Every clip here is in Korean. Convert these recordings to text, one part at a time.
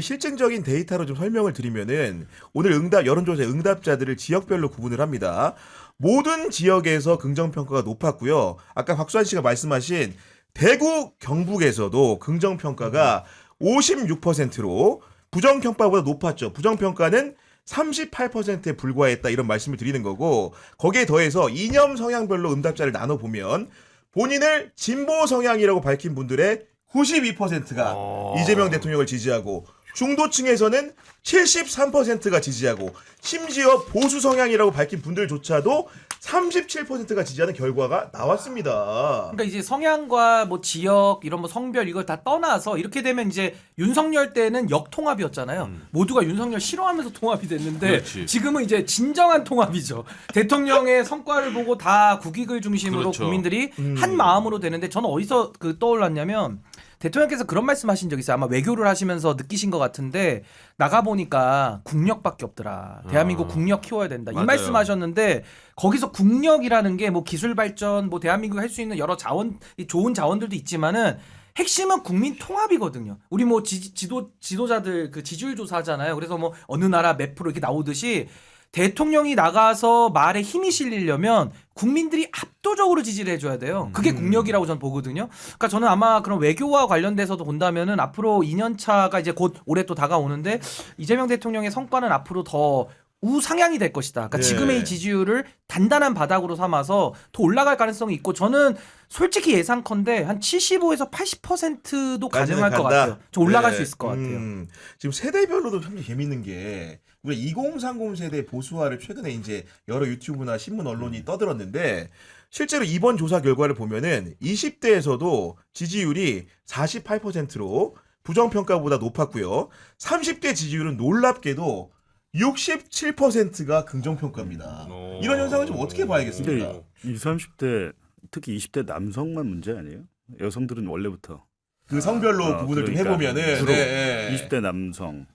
실증적인 데이터로 좀 설명을 드리면은 오늘 여론조사 응답자들을 지역별로 구분을 합니다. 모든 지역에서 긍정평가가 높았고요. 아까 박수환 씨가 말씀하신 대구, 경북에서도 긍정평가가 56%로 부정평가보다 높았죠. 부정평가는 38%에 불과했다 이런 말씀을 드리는 거고, 거기에 더해서 이념 성향별로 응답자를 나눠보면 본인을 진보 성향이라고 밝힌 분들의 92%가 이재명 대통령을 지지하고, 중도층에서는 73%가 지지하고, 심지어 보수 성향이라고 밝힌 분들조차도 37%가 지지하는 결과가 나왔습니다. 그러니까 이제 성향과 뭐 지역 이런 뭐 성별 이걸 다 떠나서 이렇게 되면 이제 윤석열 때는 역통합이었잖아요. 모두가 윤석열 싫어하면서 통합이 됐는데 그렇지. 지금은 이제 진정한 통합이죠. 대통령의 성과를 보고 다 국익을 중심으로 그렇죠. 국민들이 한 마음으로 되는데, 저는 어디서 떠올랐냐면 대통령께서 그런 말씀하신 적 있어요. 아마 외교를 하시면서 느끼신 것 같은데, 나가 보니까 국력밖에 없더라. 대한민국 국력 키워야 된다. 이 맞아요. 말씀하셨는데, 거기서 국력이라는 게 뭐 기술 발전, 뭐 대한민국이 할 수 있는 여러 좋은 자원들도 있지만은 핵심은 국민 통합이거든요. 우리 뭐 지도자들 그 지지율 조사하잖아요. 그래서 뭐 어느 나라 몇 프로 이렇게 나오듯이 대통령이 나가서 말에 힘이 실리려면 국민들이 압도적으로 지지를 해줘야 돼요. 그게 국력이라고 저는 보거든요. 그러니까 저는 아마 그런 외교와 관련돼서도 본다면은 앞으로 2년 차가 이제 곧 올해 또 다가오는데, 이재명 대통령의 성과는 앞으로 더 우상향이 될 것이다. 그러니까 네. 지금의 이 지지율을 단단한 바닥으로 삼아서 더 올라갈 가능성이 있고, 저는 솔직히 예상컨대 한 75에서 80%도 가능할 것 같아요. 좀 올라갈 수 있을 것 같아요. 지금 세대별로도 참 재밌는 게, 우리 2030 세대 보수화를 최근에 이제 여러 유튜브나 신문 언론이 떠들었는데, 실제로 이번 조사 결과를 보면은 20대에서도 지지율이 48%로 부정평가보다 높았고요. 30대 지지율은 놀랍게도 67%가 긍정평가입니다. 이런 현상을 좀 어떻게 봐야겠습니까? 근데 20, 30대 특히 20대 남성만 문제 아니에요? 여성들은 원래부터 그 성별로 구분을 좀 그러니까 해보면은 주로 네. 20대 남성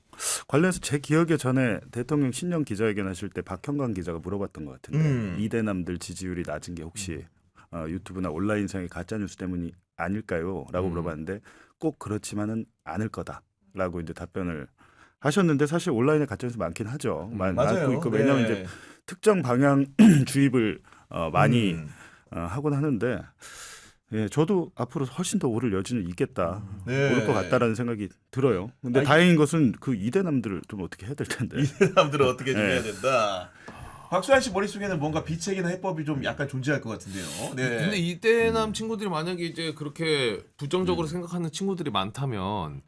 관련해서 제 기억에 전에 대통령 신년 기자회견 하실 때 박형관 기자가 물어봤던 것 같은데, 이대남들 지지율이 낮은 게 혹시 유튜브나 온라인상의 가짜뉴스 때문이 아닐까요? 라고 물어봤는데, 꼭 그렇지만은 않을 거다라고 이제 답변을 하셨는데, 사실 온라인에 가짜뉴스 많긴 하죠. 맞아요. 많고 있고, 왜냐하면 네. 이제 특정 방향 주입을 많이 하곤 하는데, 예, 저도 앞으로 훨씬 더 오를 여지는 있겠다, 네. 오를 것 같다라는 생각이 들어요. 근데 아니, 다행인 것은 그 이대남들을 좀 어떻게 해야 될 텐데. 이 사람들은 어떻게 좀 네. 해야 된다. 박수환 씨 머릿속에는 뭔가 비책이나 해법이 좀 약간 존재할 것 같은데요. 네. 근데 이대남 친구들이 만약에 이제 그렇게 부정적으로 생각하는 친구들이 많다면,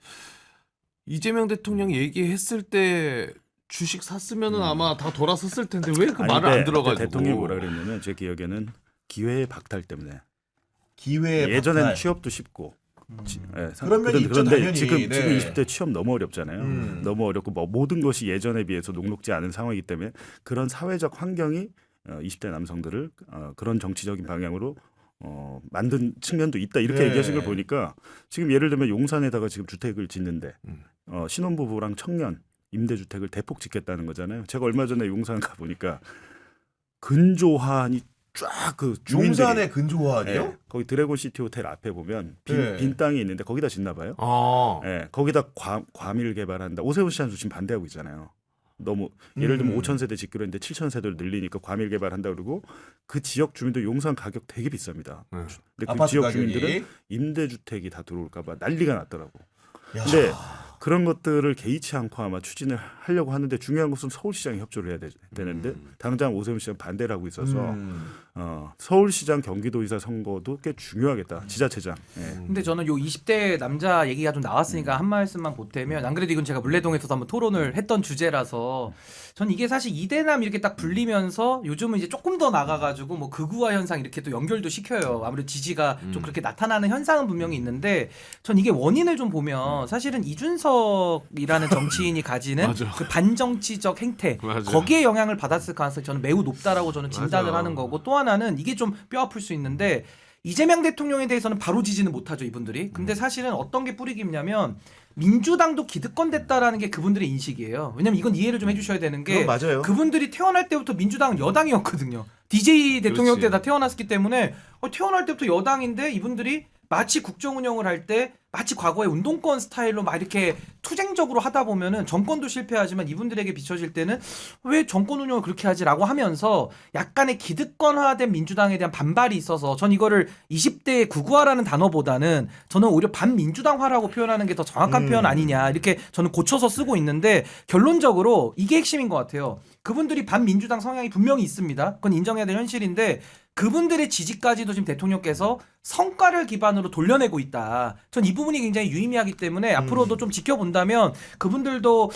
이재명 대통령이 얘기했을 때 주식 샀으면은 아마 다 돌아섰을 텐데 왜 그 말을 안 들어가지고. 대통령이 뭐라 그랬냐면, 제 기억에는 기회의 박탈 때문에. 기회의 예전에는 박탈. 취업도 쉽고. 그런 면이 있죠, 그런데 당연히. 지금 네. 20대 취업 너무 어렵잖아요. 너무 어렵고 뭐 모든 것이 예전에 비해서 녹록지 않은 상황이기 때문에, 그런 사회적 환경이 20대 남성들을 그런 정치적인 방향으로 만든 측면도 있다, 이렇게 네. 얘기하신 걸 보니까, 지금 예를 들면 용산에다가 지금 주택을 짓는데 신혼부부랑 청년 임대주택을 대폭 짓겠다는 거잖아요. 제가 얼마 전에 용산 가 보니까 근조한이 쫙 그 주민들이, 용산의 근조화요? 예, 거기 드래곤 시티 호텔 앞에 보면 네. 빈 땅이 있는데 거기다 짓나 봐요. 아. 예, 거기다 과밀 개발한다. 오세훈 시장도 지금 반대하고 있잖아요. 너무 예를 들면 5,000세대 짓기로 했는데 7,000세대를 늘리니까 과밀 개발한다 그러고, 그 지역 주민들 용산 가격 되게 비쌉니다. 네. 근데 그 아파트 지역 가격이. 주민들은 임대주택이 다 들어올까 봐 난리가 났더라고. 야. 근데 그런 것들을 개의치 않고 아마 추진을 하려고 하는데, 중요한 것은 서울시장이 협조를 해야 되는데 당장 오세훈 시장 반대를 하고 있어서 서울시장 경기도의사 선거도 꽤 중요하겠다. 지자체장. 예. 근데 저는 요 20대 남자 얘기가 좀 나왔으니까 한 말씀만 보태면, 안 그래도 이건 제가 물레동에서도 한번 토론을 했던 주제라서, 전 이게 사실 이대남 이렇게 딱 불리면서 요즘은 이제 조금 더 나가가지고 뭐 극우화 현상 이렇게 또 연결도 시켜요. 아무래도 지지가 좀 그렇게 나타나는 현상은 분명히 있는데, 전 이게 원인을 좀 보면 사실은 이준석이라는 정치인이 가지는 맞아. 그 반정치적 행태, 맞아. 거기에 영향을 받았을 가능성이 저는 매우 높다라고 저는 진단을 맞아. 하는 거고, 또 하나는 이게 좀 뼈 아플 수 있는데, 이재명 대통령에 대해서는 바로 지지는 못하죠, 이분들이. 근데 사실은 어떤 게 뿌리기냐면, 민주당도 기득권 됐다라는 게 그분들의 인식이에요. 왜냐면 이건 이해를 좀 해주셔야 되는 게, 그건 맞아요. 그분들이 태어날 때부터 민주당은 여당이었거든요. DJ 대통령 그렇지. 때 다 태어났기 때문에 태어날 때부터 여당인데, 이분들이 마치 국정 운영을 할 때 마치 과거의 운동권 스타일로 막 이렇게 투쟁적으로 하다 보면은 정권도 실패하지만 이분들에게 비춰질 때는 왜 정권 운영을 그렇게 하지라고 하면서 약간의 기득권화된 민주당에 대한 반발이 있어서 전 이거를 20대의 구구화라는 단어보다는 저는 오히려 반민주당화라고 표현하는 게 더 정확한 표현 아니냐 이렇게 저는 고쳐서 쓰고 있는데 결론적으로 이게 핵심인 것 같아요. 그분들이 반민주당 성향이 분명히 있습니다. 그건 인정해야 될 현실인데 그분들의 지지까지도 지금 대통령께서 성과를 기반으로 돌려내고 있다. 전 이 부분이 굉장히 유의미하기 때문에 앞으로도 좀 지켜본다면 그분들도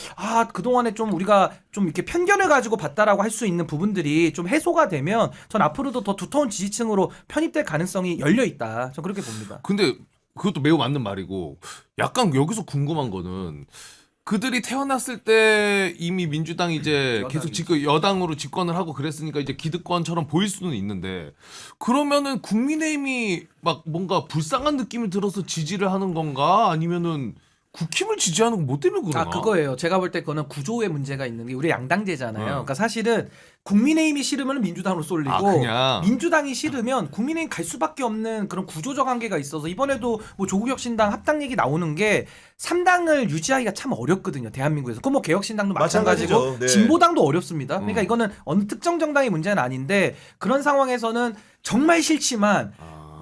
그동안에 좀 우리가 좀 이렇게 편견을 가지고 봤다라고 할 수 있는 부분들이 좀 해소가 되면 전 앞으로도 더 두터운 지지층으로 편입될 가능성이 열려 있다. 전 그렇게 봅니다. 근데 그것도 매우 맞는 말이고 약간 여기서 궁금한 거는 그들이 태어났을 때 이미 민주당이 이제 계속 여당으로 집권을 하고 그랬으니까 이제 기득권처럼 보일 수는 있는데 그러면은 국민의힘이 막 뭔가 불쌍한 느낌이 들어서 지지를 하는 건가 아니면은 국힘을 지지하는 건 뭐 때문에 그러나? 그거예요. 제가 볼 때 그거는 구조의 문제가 있는 게 우리 양당제잖아요. 그러니까 사실은 국민의힘이 싫으면 민주당으로 쏠리고 그냥. 민주당이 싫으면 국민의힘 갈 수밖에 없는 그런 구조적 한계가 있어서 이번에도 뭐 조국혁신당 합당 얘기 나오는 게 3당을 유지하기가 참 어렵거든요. 대한민국에서. 그럼 뭐 개혁신당도 마찬가지고 마찬가지죠. 네. 진보당도 어렵습니다. 그러니까 이거는 어느 특정 정당의 문제는 아닌데 그런 상황에서는 정말 싫지만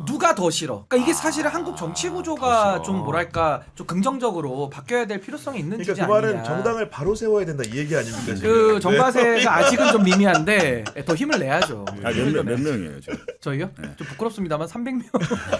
누가 더 싫어? 그러니까 이게 사실은 한국 정치 구조가 좀 뭐랄까 좀 긍정적으로 바뀌어야 될 필요성이 있는 그러니까 주제 그 말은 아니냐. 정당을 바로 세워야 된다 이 얘기 아닙니까? 지금? 그 정바세가 아직은 좀 미미한데 더 힘을 내야죠. 몇 명이에요 지금? 저희요? 좀 부끄럽습니다만 300명.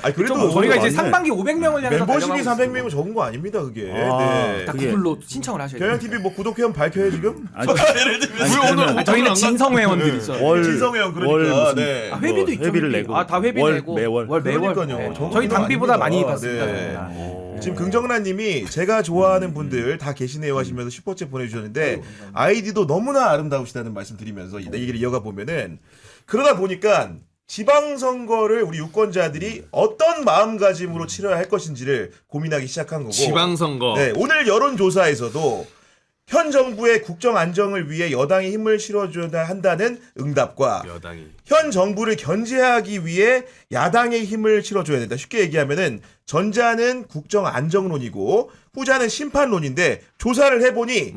아니 그래도 좀 저희가 이제 맞네. 상반기 500명을 향해서 멤버십이 달려가고 300명은 적은 거 아닙니다 그게. 아, 네. 딱 그게- 구글로 신청을 하셔야 돼요. 경향 TV 뭐 구독회원 밝혀요 지금? 아니, 오늘 저희는 진성 회원들이죠. 월 진성회원 그러니까. 월 무슨 네. 회비도 있죠. 회비를 회비. 내고 다 회비 월, 내고 매월. 매월. 그러니까요. 저거 저희 그건 당비보다 아닙니다. 많이 받습니다. 네. 저희가. 지금 긍정란님이 제가 좋아하는 분들 다 계시네요 하시면서 슈퍼챗 보내주셨는데 아이디도 너무나 아름다우시다는 말씀 드리면서 이 얘기를 이어가 보면은 그러다 보니까 지방선거를 우리 유권자들이 어떤 마음가짐으로 치러야 할 것인지를 고민하기 시작한 거고 지방선거. 네, 오늘 여론조사에서도 현 정부의 국정 안정을 위해 여당이 힘을 실어줘야 한다는 응답과 여당이. 현 정부를 견제하기 위해 야당의 힘을 실어줘야 된다. 쉽게 얘기하면은 전자는 국정 안정론이고 후자는 심판론인데 조사를 해보니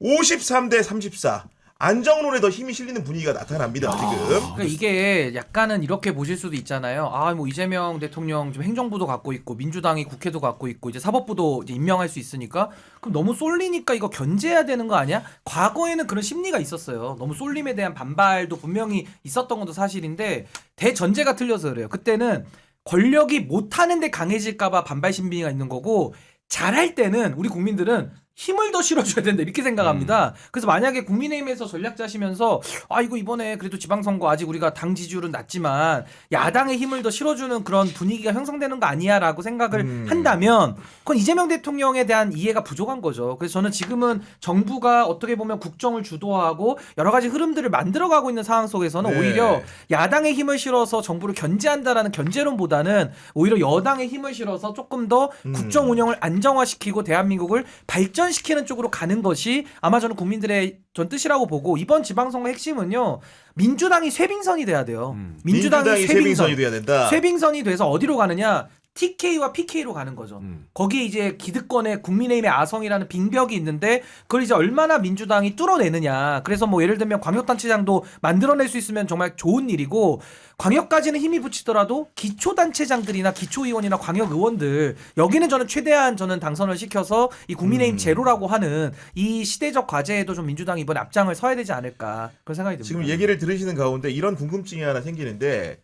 53대 34 안정론에 더 힘이 실리는 분위기가 나타납니다. 지금. 그러니까 이게 약간은 이렇게 보실 수도 있잖아요. 뭐 이재명 대통령 지금 행정부도 갖고 있고 민주당이 국회도 갖고 있고 이제 사법부도 이제 임명할 수 있으니까 그럼 너무 쏠리니까 이거 견제해야 되는 거 아니야? 과거에는 그런 심리가 있었어요. 너무 쏠림에 대한 반발도 분명히 있었던 것도 사실인데 대전제가 틀려서 그래요. 그때는 권력이 못하는데 강해질까봐 반발 심리가 있는 거고 잘할 때는 우리 국민들은 힘을 더 실어줘야 된다 이렇게 생각합니다. 그래서 만약에 국민의힘에서 전략 짜시면서 이거 이번에 그래도 지방선거 아직 우리가 당 지지율은 낮지만 야당의 힘을 더 실어주는 그런 분위기가 형성되는 거 아니야라고 생각을 한다면 그건 이재명 대통령에 대한 이해가 부족한 거죠. 그래서 저는 지금은 정부가 어떻게 보면 국정을 주도하고 여러 가지 흐름들을 만들어가고 있는 상황 속에서는 네. 오히려 야당의 힘을 실어서 정부를 견제한다라는 견제론보다는 오히려 여당의 힘을 실어서 조금 더 국정 운영을 안정화시키고 대한민국을 발전시키는 쪽으로 가는 것이 아마 저는 국민들의 전 뜻이라고 보고 이번 지방선거 핵심은요 민주당이 쇄빙선이 돼야 돼요. 민주당이 쇄빙선이 돼야 된다. 쇄빙선이 돼서 어디로 가느냐? TK와 PK로 가는 거죠. 거기에 이제 기득권의 국민의힘의 아성이라는 빙벽이 있는데 그걸 이제 얼마나 민주당이 뚫어내느냐. 그래서 뭐 예를 들면 광역단체장도 만들어낼 수 있으면 정말 좋은 일이고 광역까지는 힘이 붙이더라도 기초단체장들이나 기초의원이나 광역의원들 여기는 저는 당선을 시켜서 이 국민의힘 제로라고 하는 이 시대적 과제에도 좀 민주당이 이번에 앞장을 서야 되지 않을까 그런 생각이 듭니다. 지금 얘기를 들으시는 가운데 이런 궁금증이 하나 생기는데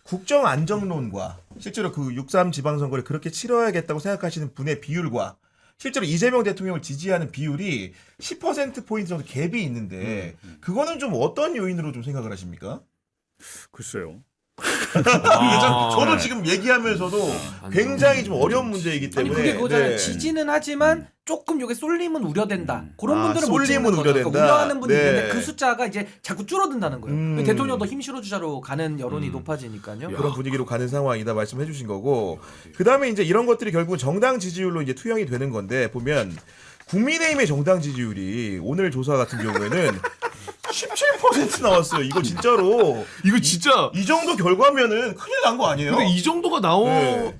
국정 안정론과 실제로 그 6.3 지방선거를 그렇게 치러야겠다고 생각하시는 분의 비율과 실제로 이재명 대통령을 지지하는 비율이 10%포인트 정도 갭이 있는데 그거는 좀 어떤 요인으로 좀 생각을 하십니까? 글쎄요. 저도 지금 얘기하면서도 굉장히 좀 어려운 문제이기 아니 때문에 그게 그거잖아요. 네. 지지는 하지만 조금 요게 쏠림은 우려된다. 그런 분들은 못 쏠림은 찍는 거죠. 우려된다. 그러니까 우려하는 분이 네. 있는데 그 숫자가 이제 자꾸 줄어든다는 거예요. 대통령도 힘 실어주자로 가는 여론이 높아지니까요. 그런 분위기로 가는 상황이다 말씀해 주신 거고 그다음에 이제 이런 것들이 결국 정당 지지율로 이제 투영이 되는 건데 보면 국민의힘의 정당 지지율이 오늘 조사 같은 경우에는 17% 나왔어요. 이거 진짜로 이거 진짜 이 정도 결과면은 큰일 난 거 아니에요? 근데 이 정도가 나오 네.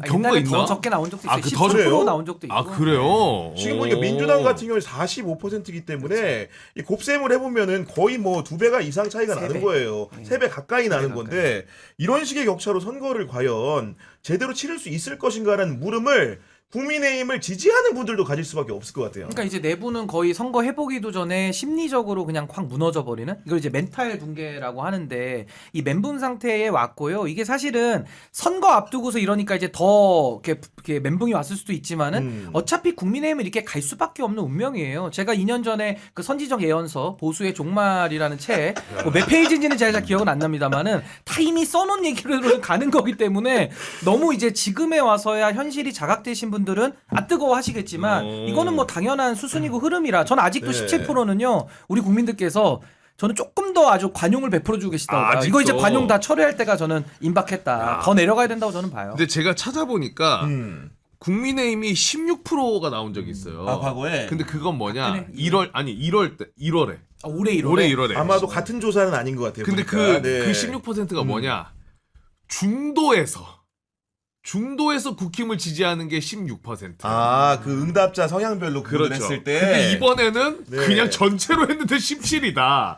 경우가 옛날에 있나? 더 적게 나온 적도 있어요. 아, 그 10% 그래요? 나온 적도 있고. 아 그래요? 지금 보니까 민주당 같은 경우에 45%이기 때문에 이 곱셈을 해보면은 거의 뭐 2배가 이상 차이가 세 나는 배. 거예요. 3배 가까이 나는 가까이. 건데 이런 식의 격차로 선거를 과연 제대로 치를 수 있을 것인가라는 물음을 국민의힘을 지지하는 분들도 가질 수밖에 없을 것 같아요. 그러니까 이제 내부는 거의 선거 해보기도 전에 심리적으로 그냥 확 무너져 버리는 이걸 이제 멘탈 붕괴라고 하는데 이 멘붕 상태에 왔고요. 이게 사실은 선거 앞두고서 이러니까 이제 더 이렇게 멘붕이 왔을 수도 있지만은 어차피 국민의힘은 이렇게 갈 수밖에 없는 운명이에요. 제가 2년 전에 그 선지적 예언서 보수의 종말이라는 책 몇 페이지인지는 제가 잘 기억은 안 납니다만은 다 이미 써놓은 얘기로 가는 거기 때문에 너무 이제 지금에 와서야 현실이 자각되신 분들은 아 뜨거워하시겠지만 이거는 뭐 당연한 수순이고 흐름이라 전 아직도 네. 17%는요 우리 국민들께서 저는 조금 더 아주 관용을 베풀어주고 계시다고 봐요. 이거 이제 아직도. 관용 다 철회할 때가 저는 임박했다. 야. 더 내려가야 된다고 저는 봐요. 근데 제가 찾아보니까 음. 국민의힘이 16%가 나온 적이 있어요. 아 과거에. 근데 그건 뭐냐? 박근혜. 1월에 올해 1월에. 올해 1월에. 아마도 같은 조사는 아닌 것 같아요. 근데 보니까. 그 16%가 뭐냐? 중도에서 국힘을 지지하는 게 16%. 아그 응답자 성향별로 구분을 그렇죠. 했을 때. 근데 이번에는 네. 그냥 전체로 했는데 17이다.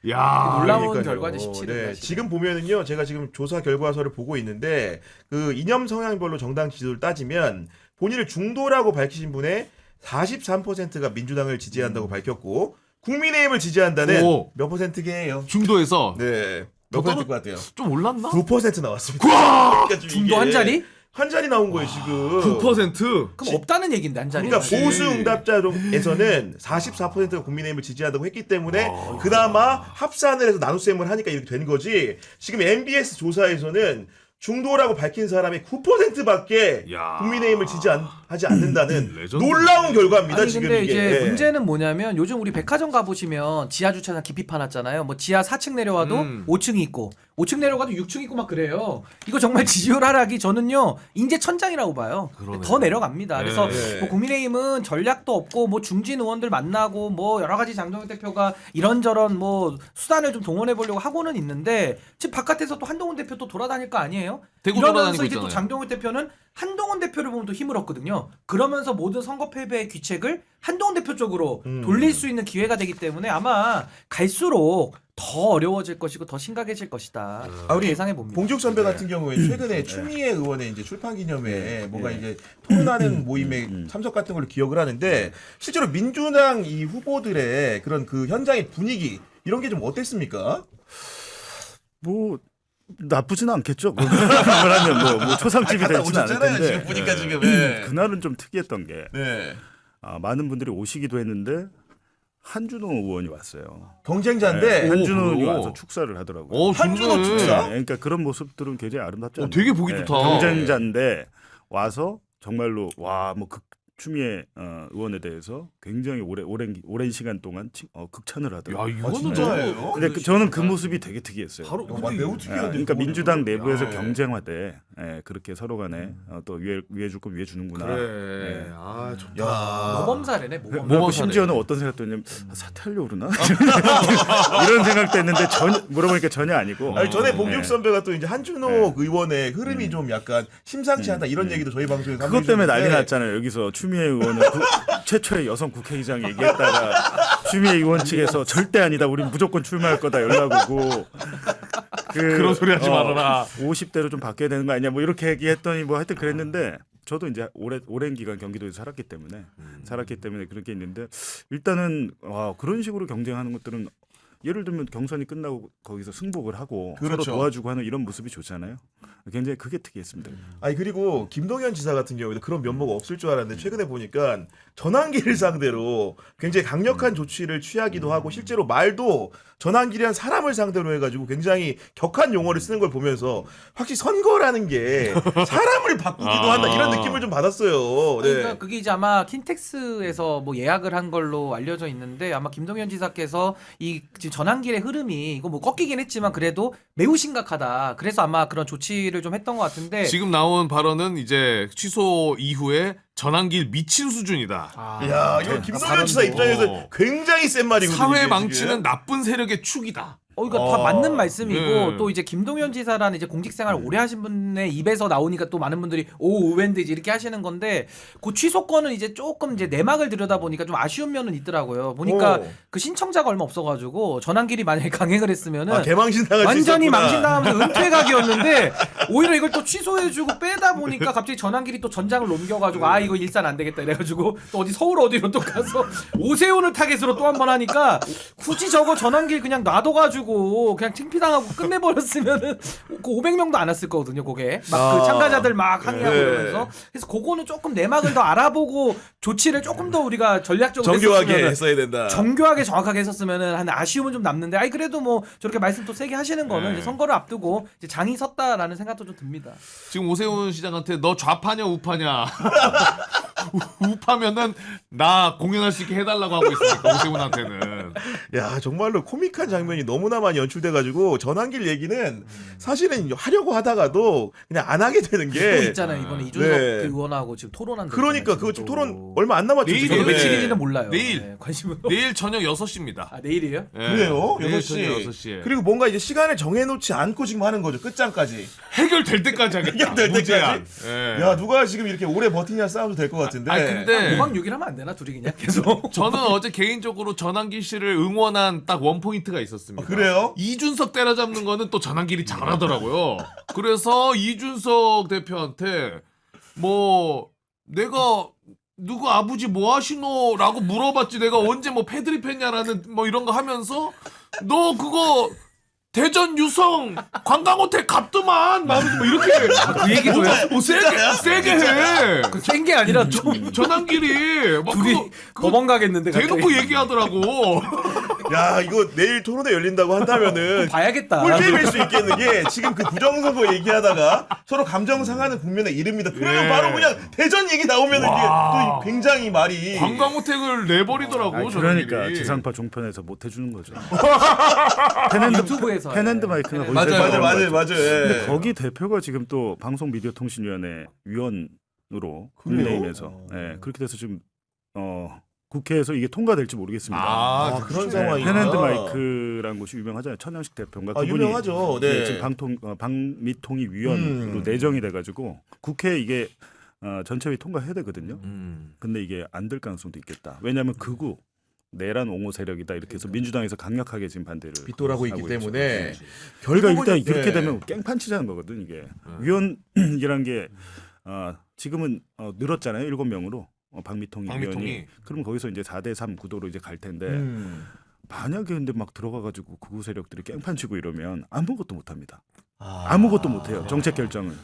야, 놀라운 그러니까요. 결과죠, 17은 네, 사실은. 지금 보면은요, 제가 지금 조사 결과서를 보고 있는데 그 이념 성향별로 정당 지지도를 따지면 본인을 중도라고 밝히신 분의 43%가 민주당을 지지한다고 밝혔고 국민의힘을 지지한다는 오. 몇 퍼센트게요? 중도에서 네, 몇 더 퍼센트 것 같아요? 좀 올랐나? 9% 나왔습니다. 그러니까 지금 중도 이게 한 자리? 한 자리 나온 거예요 지금. 9%. 그럼 없다는 얘긴데 한 자리. 그러니까 보수 응답자에서는 44%가 국민의힘을 지지한다고 했기 때문에 그나마 합산을 해서 나눗셈을 하니까 이렇게 된 거지. 지금 MBS 조사에서는 중도라고 밝힌 사람이 9%밖에 야. 국민의힘을 지지하지 않는다는 레전드. 놀라운 결과입니다. 아니 지금 근데 이게. 이제 문제는 뭐냐면 요즘 우리 백화점 가보시면 지하 주차장 깊이 파놨잖아요. 뭐 지하 4층 내려와도 5층이 있고 5층 내려가도 6층 있고 막 그래요. 이거 정말 지지율 하락이 저는요 인재 천장이라고 봐요. 그러네. 더 내려갑니다. 그래서 네. 뭐 국민의힘은 전략도 없고 뭐 중진 의원들 만나고 뭐 여러 가지 장동혁 대표가 이런저런 뭐 수단을 좀 동원해 보려고 하고는 있는데 지금 바깥에서 또 한동훈 대표 또 돌아다닐 거 아니에요? 대구 이러면서 돌아다니고 이제 또 있잖아요. 장동혁 대표는 한동훈 대표를 보면 또 힘을 얻거든요. 그러면서 모든 선거 패배의 귀책을 한동훈 대표 쪽으로 돌릴 수 있는 기회가 되기 때문에 아마 갈수록 더 어려워질 것이고 더 심각해질 것이다. 아, 우리 예상해 봅니다. 봉juk 선배 같은 경우에 최근에 추미애 의원의 이제 출판 기념회에 뭔가 이제 토론하는 모임에 참석 같은 걸 기억을 하는데 실제로 민주당 이 후보들의 그런 그 현장의 분위기 이런 게 좀 어땠습니까? 뭐 나쁘지는 않겠죠. 그러면 뭐 초상집이 되지는 않을 텐데. 지금 보니까 지금. 네. 그날은 좀 특이했던 게 네. 많은 분들이 오시기도 했는데 한준호 의원이 왔어요. 경쟁자인데 한준호 의원이 그래요? 와서 축사를 하더라고요. 한준호 좋네. 축사? 네, 그러니까 그런 모습들은 굉장히 아름답지 않나요? 되게 보기 좋다. 경쟁자인데 와서 정말로 와뭐 추미애 의원에 대해서 굉장히 오랜 시간 동안 극찬을 야, 하더라고요. 이거는 진짜예요? 너무- 근데 저는 그 모습이 되게 특이했어요. 바로 매우 특이한데. 그러니까 민주당 내부에서 네. 경쟁화돼 그렇게 서로 간에 또 위해 줄 건 위해 주는구나. 그래. 네. 아, 좋다. 야. 모범사례네. 모범. 그리고 모범사례. 심지어는 어떤 생각도 했냐면 사퇴하려고 그러나? 이런 생각도 했는데 물어보니까 전혀 아니고. 아니 전에 네. 봉juk 선배가 또 이제 한준호 의원의 흐름이 좀 약간 심상치 않다 이런 얘기도 저희 방송에서 그것 때문에 난리 해주셨는데 났잖아요. 여기서 추미애 의원은 최초의 여성 국회의장 얘기했다가 추미애 의원 측에서 절대 아니다. 우린 무조건 출마할 거다 연락 오고. 그런 소리 하지 말아라. 50대로 좀 바뀌어야 되는 거 아니냐. 뭐 이렇게 얘기했더니 뭐 하여튼 그랬는데 저도 이제 오랜 기간 경기도에서 살았기 때문에 그렇게 있는데 일단은 그런 식으로 경쟁하는 것들은 예를 들면 경선이 끝나고 거기서 승복을 하고 그렇죠. 서로 도와주고 하는 이런 모습이 좋잖아요. 굉장히 그게 특이했습니다. 아니 그리고 김동연 지사 같은 경우에도 그런 면모가 없을 줄 알았는데 최근에 보니까 전환기를 상대로 굉장히 강력한 조치를 취하기도 하고 실제로 말도 전환기란 사람을 상대로 해가지고 굉장히 격한 용어를 쓰는 걸 보면서 확실히 선거라는 게 사람을 바꾸기도 한다 이런 느낌을 좀 받았어요. 네. 그러니까 그게 이제 아마 킨텍스에서 뭐 예약을 한 걸로 알려져 있는데 아마 김동연 지사께서 이 지금 전환길의 흐름이 이거 뭐 꺾이긴 했지만 그래도 매우 심각하다. 그래서 아마 그런 조치를 좀 했던 것 같은데 지금 나온 발언은 이제 취소 이후에 전환길 미친 수준이다. 야 이거 김동연 지사 입장에서 굉장히 센 말이거든요. 사회 이게 망치는 지금. 나쁜 세력의 축이다. 이거 다 맞는 말씀이고 네. 또 이제 김동연 지사라는 이제 공직생활 오래 하신 분의 입에서 나오니까 또 많은 분들이 오 의외인데 이제 이렇게 하시는 건데 그 취소권은 이제 조금 이제 내막을 들여다 보니까 좀 아쉬운 면은 있더라고요. 보니까 오. 그 신청자가 얼마 없어가지고 전환길이 만약에 강행을 했으면은 개망신 당할 수 완전히 있었구나. 망신당하면서 은퇴각이었는데 오히려 이걸 또 취소해주고 빼다 보니까 갑자기 전환길이 또 전장을 넘겨가지고 아 이거 일산 안 되겠다 이래가지고 또 어디 서울 어디로 또 가서 오세훈을 타겟으로 또 한 번 하니까 굳이 저거 전환길 그냥 놔둬가지고 그냥 창피당하고 끝내버렸으면은 그 500명도 안 왔을 거거든요. 그게 막 그 참가자들 막 항의하고 네. 이러면서 그래서 그거는 조금 내막을 더 알아보고 조치를 조금 더 우리가 전략적으로 정교하게 했었으면은 했어야 된다. 정교하게 정확하게 했었으면은 한 아쉬움은 좀 남는데 아이 그래도 뭐 저렇게 말씀 또 세게 하시는 거는 네. 이제 선거를 앞두고 이제 장이 섰다라는 생각도 좀 듭니다. 지금 오세훈 시장한테 너 좌파냐 우파냐 우파면은 나 공연할 수 있게 해달라고 하고 있으니까 오세훈한테는. 야 정말로 코믹한 장면이 너무나 많이 연출돼가지고 전환길 얘기는 사실은 하려고 하다가도 그냥 안 하게 되는 또 게 있잖아요 이번에 이준석 네. 그 의원하고 지금 토론한 데 그러니까 있잖아요, 그거 지금 토론 또. 얼마 안 남았죠. 내일이에요. 지금. 이게 네. 며칠인지는 몰라요. 내일. 네, 관심은 내일 저녁 6시입니다. 아 내일이에요? 그래요? 내일 6시. 저녁 6시에. 그리고 뭔가 이제 시간을 정해놓지 않고 지금 하는 거죠. 끝장까지. 해결될 때까지 하겠다. 해결될 무제한. 때까지? 예. 야 누가 지금 이렇게 오래 버티냐 싸워도 될 것 같은데. 아니, 근데 5박 6일 하면 안 되나 둘이 그냥 계속. 저는 어제 개인적으로 전환길 씨를 응원한 딱 원포인트가 있었습니다. 그래요? 이준석 때려잡는 거는 또 전환길이 잘하더라고요. 그래서 이준석 대표한테 뭐 내가 누구 아버지 뭐 하시노라고 물어봤지 내가 언제 뭐 패드립 했냐라는 뭐 이런 거 하면서 너 그거 대전 유성 관광호텔 갔더만 막 뭐 이렇게 그 얘기도요? 뭐 세게 해. 센 게 아니라 좀 전환길이 막 둘이 그거 법원 가겠는데 대놓고 얘기하더라고. 야 이거 내일 토론회 열린다고 한다면은 봐야겠다. 꿀잼일 수 있겠는 게 지금 그 부정선거 얘기하다가 서로 감정 상하는 국면에 이릅니다. 그러면 예. 바로 그냥 대전 얘기 나오면 이게 또 굉장히 말이 관광호텔을 내버리더라고. 아니, 그러니까 전환길이. 지상파 종편에서 못 해주는 거죠. 유튜브에서 펜앤드 마이크가 거기서 맞아요. 해주는 거죠. 맞아요. 근데 예. 거기 대표가 지금 또 방송미디어통신위원회 위원으로 국민의힘에서 그래요? 그렇게 돼서 지금 국회에서 이게 통과될지 모르겠습니다. 아, 그런 그렇죠. 상황이구나. 펜앤드 마이크라는 곳이 유명하잖아요. 천양식 대표인가 아, 그분이 유명하죠. 네. 지금 방미통위 위원으로 내정이 돼가지고 국회에 이게 전체위 통과해야 되거든요. 근데 이게 안 될 가능성도 있겠다. 왜냐하면 극우 내란 옹호 세력이다 이렇게 해서 민주당에서 강력하게 지금 반대를 빗돌하고 있기 하고 때문에 있죠. 그러니까 일단 결국은 이렇게 예. 되면 깽판 치자는 거거든 이게. 위원이란 게 지금은 늘었잖아요. 7명으로 방미통위 방미통위. 위원이. 그러면 거기서 이제 4대3 구도로 이제 갈 텐데 만약에 근데 막 들어가가지고 극우 세력들이 깽판 치고 이러면 아무것도 못합니다. 아무것도 못해요. 정책 결정을.